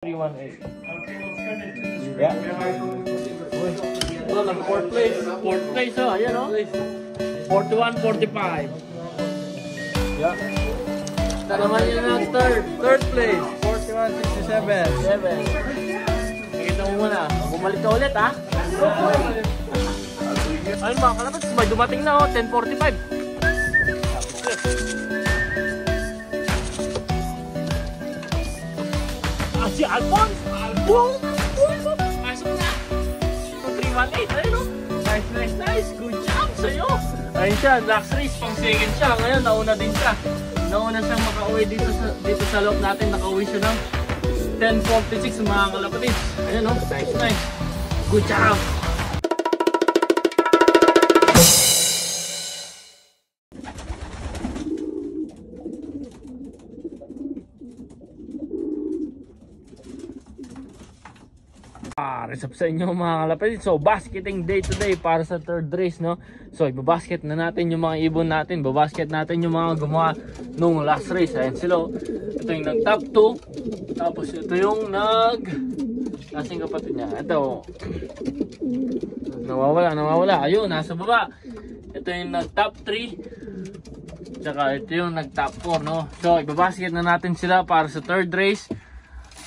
318. Okay, we'll send it to the screen. Yeah. Oh, nag-4th place. 4th place, oh. Ayan, oh. 41, 45. Yeah. Ito naman yun ang third. Third place. 41, 67. 7. Nakita mo muna. Bumalik ka ulit, ha? Ayun ba, kalabas. May dumating na, oh. 10:45. Si Alphonse! Pasok na! 318, ayun o! Nice! Good job sa'yo! Ayun siya, last race, pang second siya. Ngayon, nauna din siya. Nauna siyang makauwi dito sa loob natin. Nakauwi siya ng 10:46 mga kalapatid. Ayun o, nice! Good job! Resap sa inyo mga kalapatid. So basketing day to day para sa third race, no? So ibabasket na natin yung mga ibon natin. Babasket natin yung mga gumawa nung last race. Ayan sila. Ito yung nag top 2. Tapos ito yung nasing kapatid niya. Ito. Nawawala. Ayun, nasa baba. Ito yung nag top 3. Tsaka ito yung nag top 4, no? So ibabasket na natin sila para sa third race.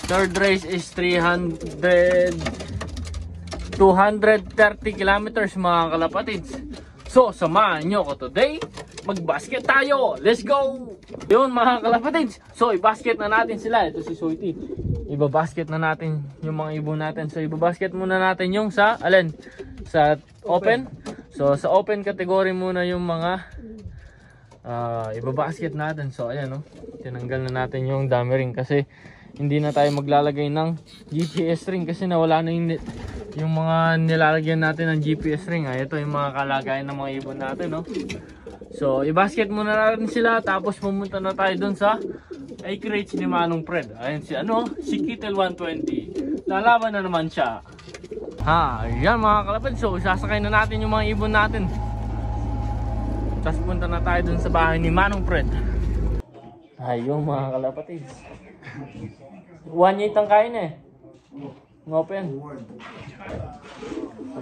Third race is 230 kilometers mga kalapatids. So samahan nyo ko today. Magbasket tayo. Let's go! Yun mga kalapatids. So ibasket na natin sila. Ito si Soiti. Ibabasket na natin yung mga ibon natin. So ibabasket muna natin yung sa alin? Sa open. So sa open category muna yung mga ibabasket natin. So ayan, no? Tinanggal na natin yung dummy ring kasi hindi na tayo maglalagay ng GPS ring kasi nawala na yung mga nilalagyan natin ng GPS ring. Ito yung mga kalagayan ng mga ibon natin, no? So i-basket muna natin sila tapos pumunta na tayo dun sa acreage ni Manong Fred. Ayan si Kittel 120. Lalaban na naman siya. Ayan mga kalapad. So sasakay na natin yung mga ibon natin. Tapos punta na tayo dun sa bahay ni Manong Fred. Ayun mga kalapatid. 1.8 ang kain eh. Open.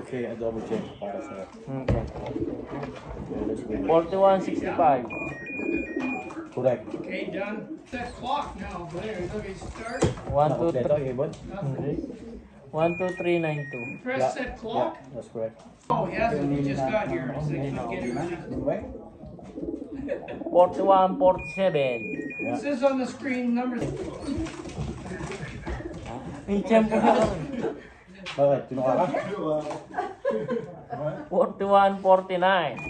Okay, I double check para sa. Okay. 41.65. Correct. Okay, done. Set clock now. There, look, it start. 1, 2, 3. Okay, ibon? 1, 2, 3, 9, 2. Press set clock. Yeah, that's correct. Oh, yeah, so we just got here. So you can get it. Right? 41, 47. It says on the screen numbers. Yung tempo na lang. Alright, tinuka ka? 41, 49.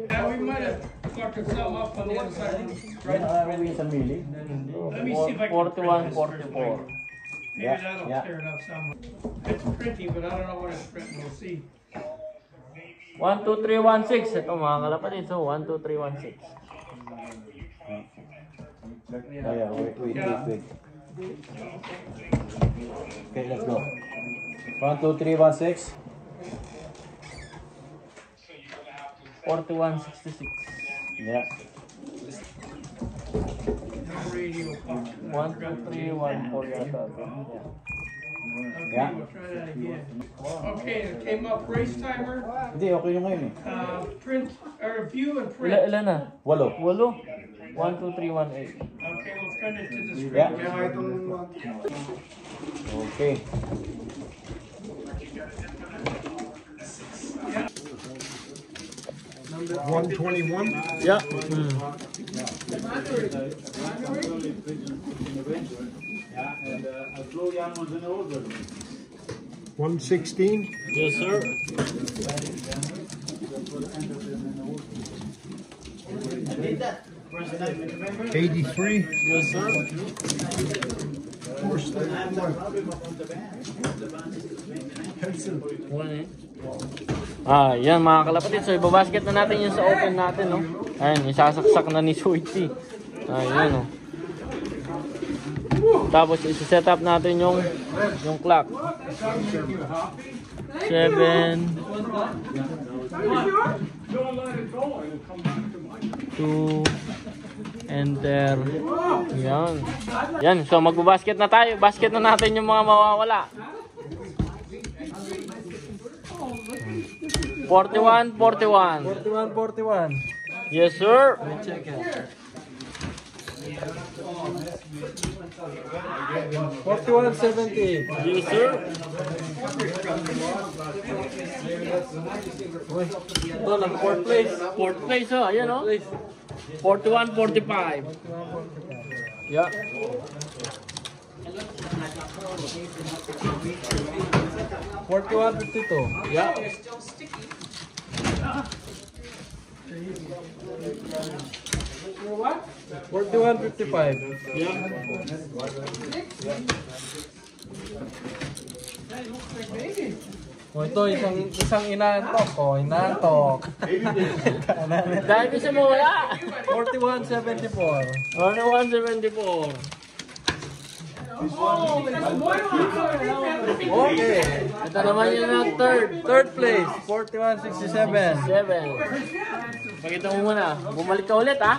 Now we might have fucked some up on the other side. Right? Isang mili. Let me see if I can print 41, this. 44. Maybe that'll clear it up some. It's printy, but I don't know what it's printing. We'll see. 1, 2, 3, 1, 6. Ito mga kalapatid. So 1, 2, 3, 1, 6. Yeah, wait. Okay, let's go. 1, 2, 3, 1, 6. 41, 66. Yeah. No radio pop. 1, 2, 3, 1, 4 yata. Okay, Yeah. we'll try that again. Okay, it came up race timer, Hindi, okay yung ngayon eh. print, or view and print. Ilan na? 8. 8. 1, 2, 3, 1, 8. Okay, we'll print it to the screen. Yeah. Okay. Yeah. 121. Yeah. And a slow young one's an older. 116. Yes, sir. 83. Yes, sir. Yan mga kalapatid. So ibabasket na natin yung sa open natin, no? Ayan, isasaksak na ni Sweetie. Ayan, no? Tapos isi-set up natin yung clock. 7 2 Enter. Yan. Yan. So magbabasket na tayo. Basket na natin yung mga mawawala. 41, 41. 41. Yes, sir. Check it. 41.78. Yes, sir. Ito, nag-4th place. Fourth place, oh. Ayan, oh. 41, 45. Yeah. 41.52. Yeah. 41.55. Oh, ito isang inaantok. Oh, inaantok. Dahil kasi mo wala. 41.74. 41, 74. Okay. Ito naman yung third. Third place, 41.67. 7. Pakita mo muna. Bumalik ka ulit, ha?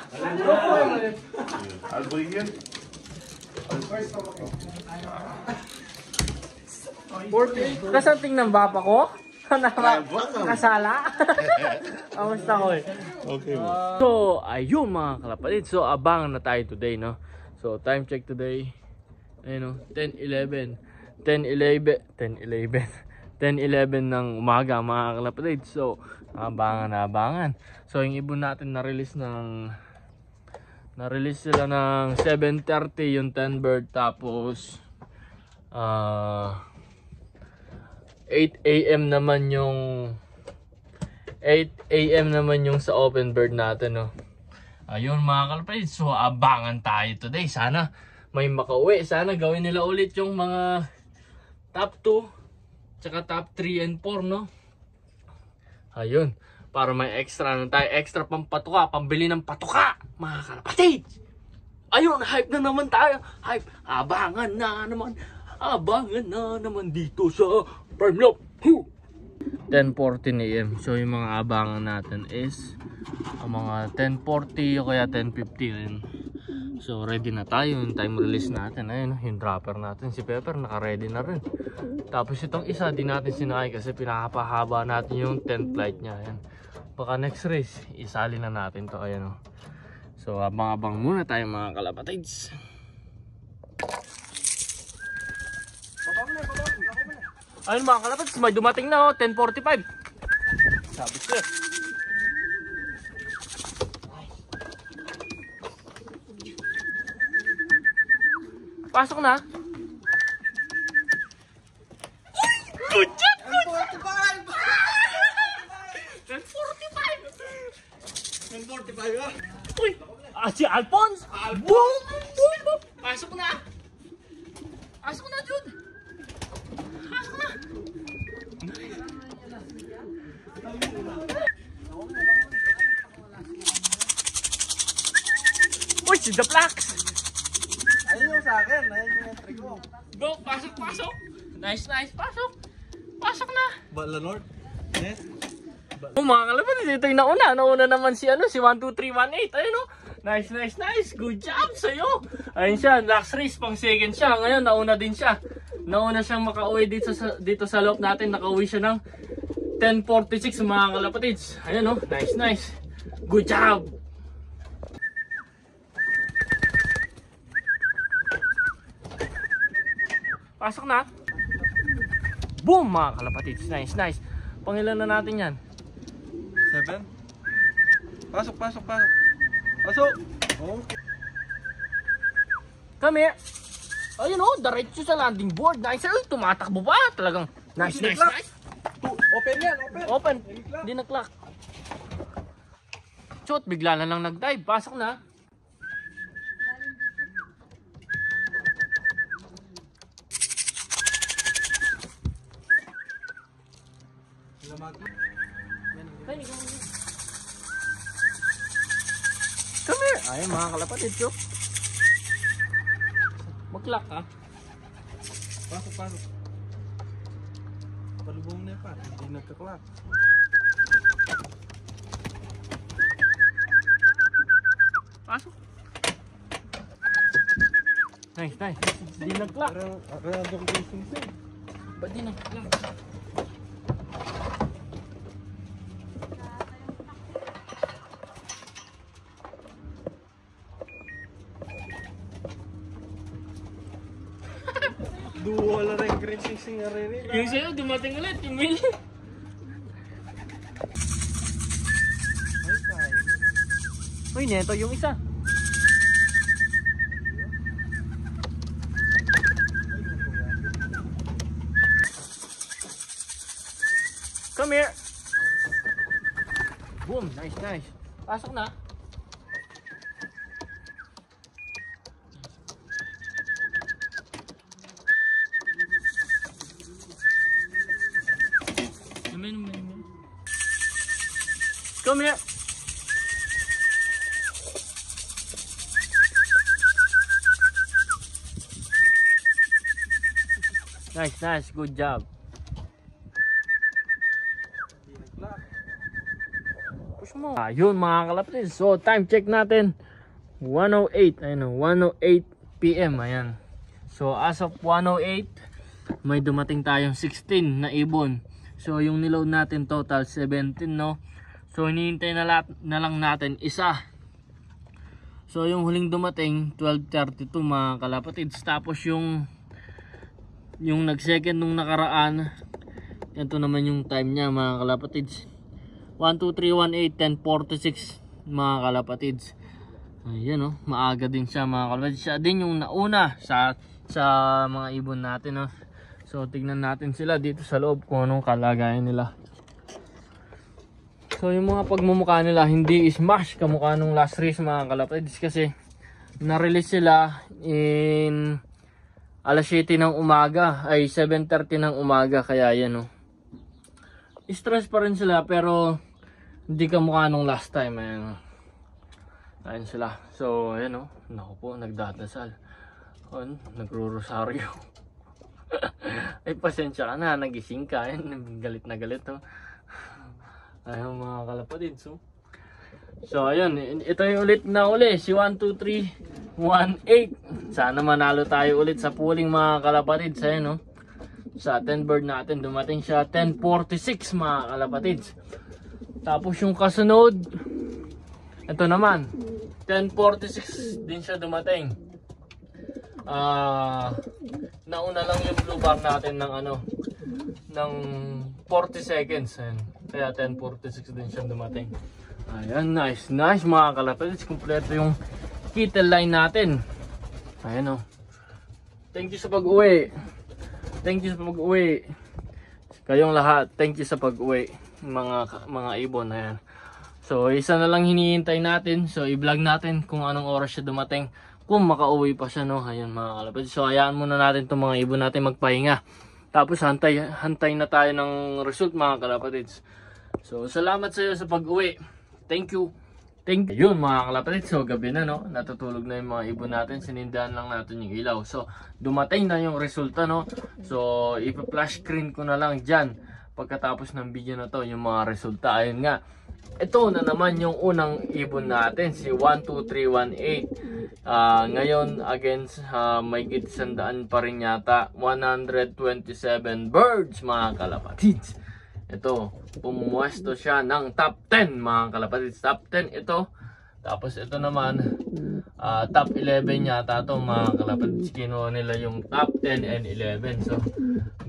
Kasanting ng bapa ko? Kasala? Kamusta ko eh? Okay. So, ayun mga kalapatid. So, abangan na tayo today, no? So, time check today. Ayun, no? 10:11 ng umaga, mga kalapatid. So, abangan. So, yung ibon natin na-release sila ng 7:30 yung 10 bird. Tapos, 8 AM naman yung sa open bird natin, no. Ayun mga kalapatid, so abangan tayo today. Sana may makauwi. Sana gawin nila ulit yung mga top 2 tsaka top 3 and 4, no. Ayun, para may extra na tayo, extra pampatuka, pambili ng patuka, mga kalapatid. Ayun, hype na naman tayo. Hype, abangan na naman dito sa Prime Love. 10:14 AM. So yung mga abangan natin is mga 10:40 o kaya 10:15. So ready na tayo, yung time release natin. Ayun, yung dropper natin, si Pepper, naka-ready na rin. Tapos itong isa, di natin sinakay kasi pinakapahaba natin yung 10th flight niya. Ayan. Baka next race, isali na natin to. Ayan, oh. So abang-abang muna tayo mga kalapatids. Ayun mga kalapatids, may dumating na, oh, 10:45. Sabi ko. Pasok na. Good job! 10:45. Uy! Si Alphonse! Boom! Boom! Pasok na! Pasok na, Jude! Pasok na! Uy! Si The Blacks! Ayun yung sa akin, ayun yung entry ko. Go! Pasok! Nice! Pasok! Pasok na! Bala Lord. Yes. Oh mga kalapatid, ito yung nauna naman si 12318. Ayun, oh. Nice. Good job sa'yo. Ayun siya, last race, pang second siya. Ngayon, nauna din siya. Nauna siyang makauwi dito sa loob natin. Nakauwi siya ng 10:46 mga kalapatids. Ayun, oh. Nice. Good job. Pasok na. Boom mga kalapatids. Nice. Pangilan na natin yan? 7. Pasok. Okay. Come here. Ayun, oh, diretso sa landing board. Nice. Ay, tumatakbo pa. Talagang nice. Open yan, Open. Hindi na-clock. Chot, bigla na lang nag-dive. Pasok na. Come here. Ayun mga kalapatid, Chot. Mag-clock ka. Pasok. Palubong na pa, hindi nagka-clock. Pasok. Nice, nice. Di nag-clock. Ba't di nag-clock? Duwala rin green sising nga rin. Yung sa'yo, dumating ulit. Yung mail. Uy, neto yung isa. Come here. Boom, nice, nice. Pasok na. Come here. Nice, nice. Good job. Push mo. Ayun mga kalapatid. So time check natin. 1:08. Ayun, 1:08 PM. Ayan. So as of 1:08, may dumating tayong 16 na ibon. So yung niload natin total 17, no? So hinihintay na lang natin isa. So yung huling dumating 12:32 mga kalapatids. Tapos yung nag-second nung nakaraan, ito naman yung time niya mga kalapatids. 1, 2, 3, 1, 8, 10, 46 mga kalapatids. Ayan, oh, maaga din siya mga kalapatids. Siya din yung nauna sa mga ibon natin, oh. So tignan natin sila dito sa loob kung anong kalagayan nila. So yung mga pagmumukha nila hindi smash kamukha nung last race mga kalapatids, kasi na-release sila in alas 7 ng umaga, ay 7:30 ng umaga, kaya yan, oh. Stress pa rin sila pero hindi kamukha nung last time. Ayan, oh. Ayan sila. So ayan, oh. Naku po, nagdadasal. Nagro-rosaryo. Ay pasensya ka na, nagising ka. Galit na galit, oh. Ayun mga kalapatids, oh. So ayun, ito yung ulit na uli, si 1, 2, 3, 1, 8. Sana manalo tayo ulit sa pooling mga kalapatids. Ayun, oh. Sa 10 bird natin dumating siya 10:46 mga kalapatids. Tapos yung kasunod, ito naman 10:46 din siya dumating. Nauna lang yung blue bar natin ng ng 40 seconds. Ayan. Kaya 10:46 din siya dumating. Ayan, nice, nice mga kalapatids. Kompleto yung kittle line natin. Ayan, oh. Thank you sa pag-uwi. Thank you sa pag-uwi. Kayong lahat, thank you sa pag-uwi mga ibon. Ayan. So isa na lang hinihintay natin. So i-vlog natin kung anong oras siya dumating, kung makauwi pa siya, no. Ayan mga kalapatids. So hayaan muna natin itong mga ibon natin magpahinga. Tapos hantay na tayo ng result mga kalapatids. So salamat sa iyo sa pag-uwi. Thank you. Thank you. Yun mga kalapatids. So gabi na, no. Natutulog na yung mga ibon natin. Sinindahan lang natin yung ilaw. So dumating na yung resulta, no. So ipa-flash screen ko na lang dyan pagkatapos ng video na to yung mga resulta. Ayun nga. Ito na naman yung unang ibon natin, si 12318. Ngayon against may gitsandaan pa rin yata, 127 birds mga kalapatids. Ito, pumuwesto siya ng top 10 mga kalapatids. Top 10 ito. Tapos ito naman, top 11 yata ito mga kalapatids. Kinuha nila yung top 10 and 11. So,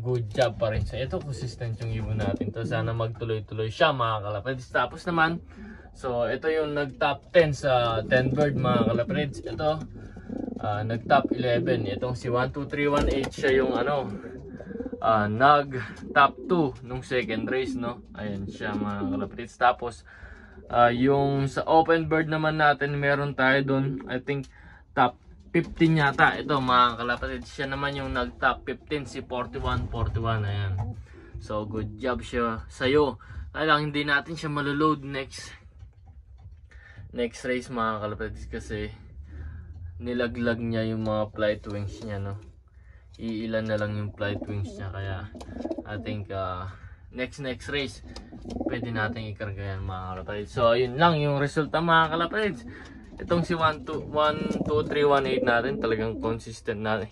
good job pa rin. So, ito consistent yung ibon natin to. Sana magtuloy-tuloy siya mga kalapatids. Tapos naman, so ito yung nag-top 10 sa 10 bird mga kalapatids. Ito, nag-top 11. Itong si 12318 siya yung nag-top 2 nung second race, no. Ayan siya mga kalapatids. Tapos, yung sa open bird naman natin, meron tayo doon, I think, top 15 yata. Ito mga kalapatids, siya naman yung nag-top 15, si 4141. Ayan. So good job siya sa'yo. Kaya lang hindi natin siya maloload next race mga kalapatids, kasi nilaglag niya yung mga flight wings niya, no. Iilan na lang yung flight wings niya. Kaya I think next race pwede natin ikarga yan mga kalapatids. So ayun lang yung resulta mga kalapatids. Itong si 12318 natin, talagang consistent na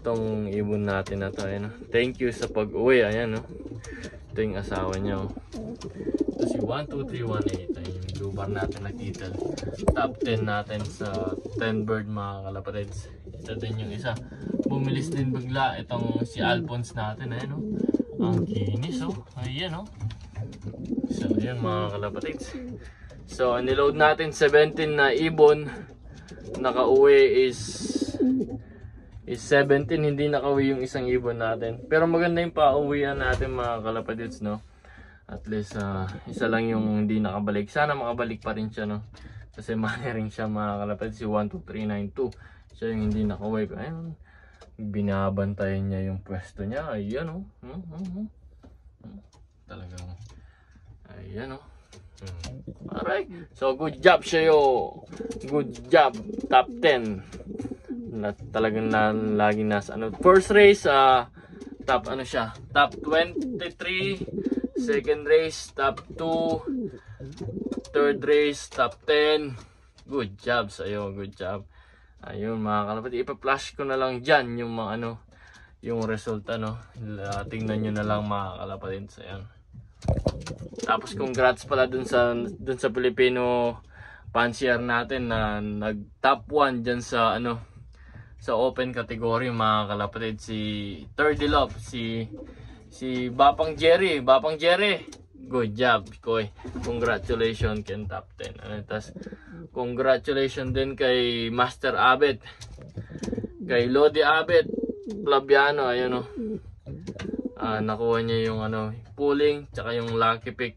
itong ibon natin na to. Ayan, no? Thank you sa pag-uwi. Ayan, no? Ito yung asawa niya. Ito si 12318. Ayan yung blue bar natin na Kittel. Top 10 natin sa 10 bird mga kalapatids. Ito din yung isa. Bumilis din bigla itong si Alphonse natin. Ayan, no? Ang kinis, oh. Ayan, oh. So, ayan mga kalapatids. So, niload natin 17 na ibon. Nakauwi is 17. Hindi nakauwi yung isang ibon natin. Pero maganda yung pauwian natin mga kalapatids, no? At least, isa lang yung hindi nakabalik. Sana makabalik pa rin siya, no? Kasi ring siya mga kalapatids. Si 12392. Siya yung hindi nakauwi. Ayun. Binabantayan niya yung pwesto niya. Ayan, oh. Talagang. Ayan, oh. Alright. So, good job sa'yo. Good job. Top 10. Talagang lagi nasa ano. First race, top ano siya? Top 23. Second race, top 2. Third race, top 10. Good job sa'yo. Good job. Ayun mga kalapatid. Ipa-flash ko na lang dyan yung mga ano. Yung result ano. Tingnan nyo na lang mga kalapatid. Ayan. Tapos congrats pala dun sa Filipino fancier natin na nag top 1 dyan sa ano sa open category mga kalapatid, si Thirdy Love, si Bapang Jerry. Good job, Koy. Congratulations kay top 10. Tapos congratulations din kay Master Abet, kay Lodi Abet Flaviano. Ayun, oh. Nakuha niya yung ano, pulling, tsaka yung lucky pick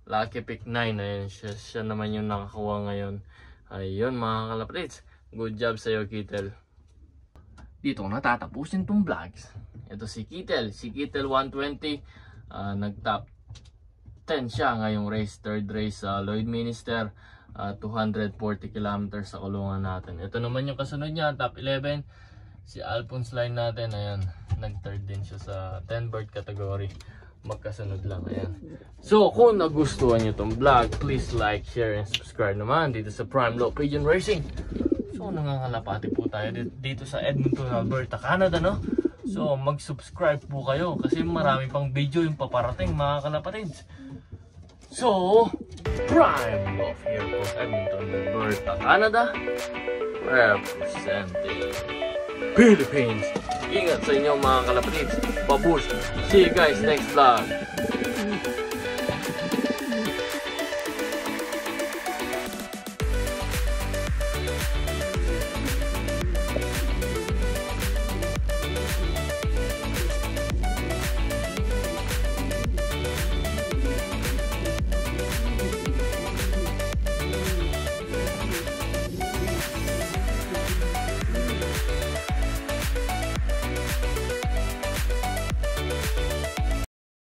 9. Ayun, siya naman yung nakakuha ngayon. Ayun mga kalapatids, good job sa'yo Kittel. Dito ko natatapusin tong vlogs. Ito si Kittel 120. Nag top 10 siya ngayong race, third race sa Lloydminster. 240 kilometers sa kulungan natin. Ito naman yung kasunod niya, top 11. Si Alphonse line natin, ayan, nag-third din siya sa 10 bird category. Magkasunod lang, ayan. So, kung nagustuhan nyo itong vlog, please like, share, and subscribe naman dito sa Prime Low Pigeon Racing. So, nangangalapati po tayo dito sa Edmonton, Alberta, Canada, no? So, mag-subscribe po kayo kasi marami pang video yung paparating mga kalapatids. So, Prime Low here po sa Edmonton, Alberta, Canada, representing Philippines. Ingat sa inyo mga kalapatids. Babush. See you guys next vlog.